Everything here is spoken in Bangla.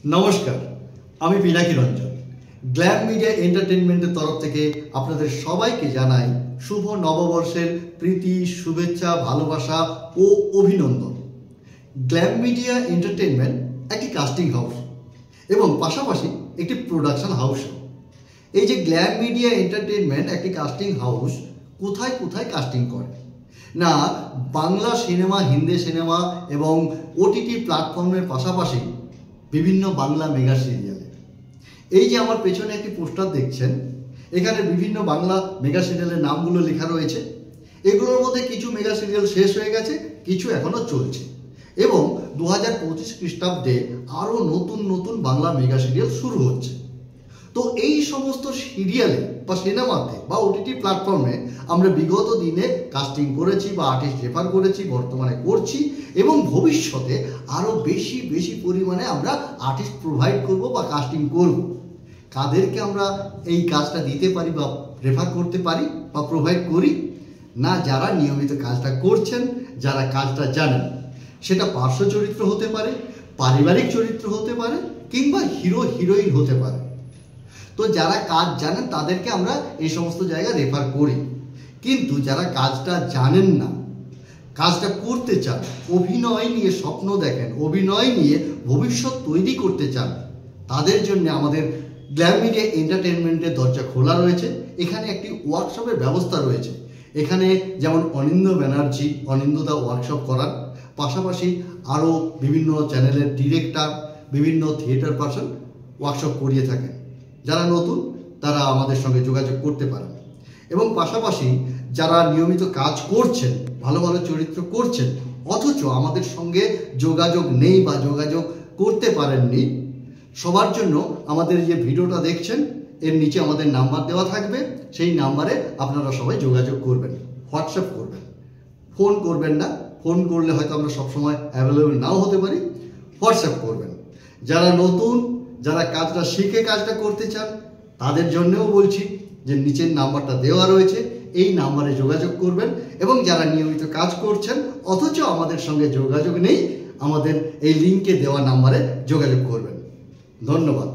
নমস্কার, আমি পিনাকি রঞ্জন। গ্ল্যাম মিডিয়া এন্টারটেইনমেন্টের তরফ থেকে আপনাদের সবাইকে জানাই শুভ নববর্ষের প্রীতি, শুভেচ্ছা, ভালোবাসা ও অভিনন্দন। গ্ল্যাম মিডিয়া এন্টারটেইনমেন্ট একটি কাস্টিং হাউস এবং পাশাপাশি একটি প্রোডাকশন হাউস। এই যে গ্ল্যাম মিডিয়া এন্টারটেইনমেন্ট একটি কাস্টিং হাউস কোথায় কোথায় কাস্টিং করে না, বাংলা সিনেমা, হিন্দি সিনেমা এবং ওটিটি প্ল্যাটফর্মের পাশাপাশি বিভিন্ন বাংলা মেগা সিরিয়ালে। এই যে আমার পেছনে একটি পোস্টার দেখছেন, এখানে বিভিন্ন বাংলা মেগা সিরিয়ালের নামগুলো লেখা রয়েছে। এগুলোর মধ্যে কিছু মেগা সিরিয়াল শেষ হয়ে গেছে, কিছু এখনও চলছে এবং 2025 খ্রিস্টাব্দে আরও নতুন নতুন বাংলা মেগা সিরিয়াল শুরু হচ্ছে। তো এই সমস্ত সিরিয়ালে বা সিনেমাতে বা ওটিটি প্ল্যাটফর্মে আমরা বিগত দিনে কাস্টিং করেছি বা আর্টিস্ট রেফার করেছি, বর্তমানে করছি এবং ভবিষ্যতে আরও বেশি বেশি পরিমাণে আমরা আর্টিস্ট প্রোভাইড করব বা কাস্টিং করব। কাদেরকে আমরা এই কাজটা দিতে পারি বা রেফার করতে পারি বা প্রোভাইড করি না, যারা নিয়মিত কাজটা করছেন, যারা কাজটা জানেন। সেটা পার্শ্ব চরিত্র হতে পারে, পারিবারিক চরিত্র হতে পারে কিংবা হিরো হিরোইন হতে পারে। তো যারা কাজ জানেন তাদেরকে আমরা এই সমস্ত জায়গায় রেফার করি। কিন্তু যারা কাজটা জানেন না, কাজটা করতে চান, অভিনয় নিয়ে স্বপ্ন দেখেন, অভিনয় নিয়ে ভবিষ্যৎ তৈরি করতে চান, তাদের জন্য আমাদের গ্ল্যাম মিডিয়া এন্টারটেইনমেন্টের দরজা খোলা রয়েছে। এখানে একটি ওয়ার্কশপের ব্যবস্থা রয়েছে। এখানে যেমন অনিন্দ ব্যানার্জি, অনিন্দদা ওয়ার্কশপ করান, পাশাপাশি আরও বিভিন্ন চ্যানেলের ডিরেক্টর, বিভিন্ন থিয়েটার পার্সন ওয়ার্কশপ করিয়ে থাকেন। যারা নতুন তারা আমাদের সঙ্গে যোগাযোগ করতে পারেন এবং পাশাপাশি যারা নিয়মিত কাজ করছেন, ভালো ভালো চরিত্র করছেন, অথচ আমাদের সঙ্গে যোগাযোগ নেই বা যোগাযোগ করতে পারেননি, সবার জন্য আমাদের যে ভিডিওটা দেখছেন এর নিচে আমাদের নাম্বার দেওয়া থাকবে। সেই নাম্বারে আপনারা সবাই যোগাযোগ করবেন, হোয়াটসঅ্যাপ করবেন, ফোন করবেন না। ফোন করলে হয়তো আমরা সবসময় অ্যাভেলেবেল নাও হতে পারি। হোয়াটসঅ্যাপ করবেন। যারা নতুন, যারা কাজটা শিখে কাজটা করতে চান, তাদের জন্যও বলছি যে নিচের নাম্বারটা দেওয়া রয়েছে, এই নাম্বারে যোগাযোগ করবেন। এবং যারা নিয়মিত কাজ করছেন অথচ আমাদের সঙ্গে যোগাযোগ নেই, আমাদের এই লিঙ্কে দেওয়া নাম্বারে যোগাযোগ করবেন। ধন্যবাদ।